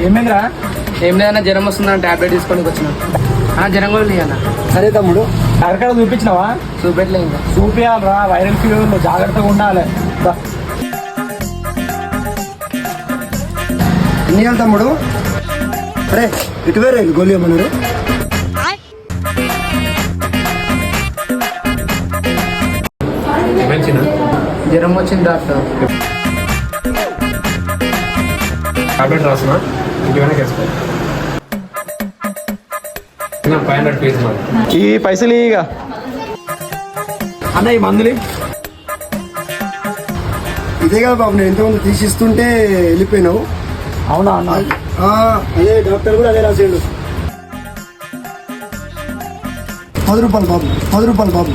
ఏమైందిరా? ఏం లేదన్నా జ్వరం వస్తుందని టాబ్లెట్ తీసుకొని వచ్చిన జ్వరం కూడా లేదన్నా. సరే తమ్ముడు, డాక్టర్ చూపించినావా? చూపెట్టలే ఇంకా. చూపియాలరా, వైరల్ ఫీవర్ జాగ్రత్తగా ఉండాలి. ఎన్ని ఏళ్ళు తమ్ముడు? అరే ఇటు వేరే గోళీ ఏమన్నారు? జ్వరం వచ్చింది డాక్టర్. టాబ్లెట్ రాసిన ఇంటివైనా కేసుకో. 500 పీస్ ఈ పైసలు ఇక అన్న, ఈ మందులు ఇదే కదా బాబు, నేను ఎంతమంది తీసిస్తుంటే వెళ్ళిపోయినావు. అవునా అన్న? అదే డాక్టర్ కూడా అదే రాసేయండు. 10 రూపాయలు బాబు, 10 రూపాయలు బాబు.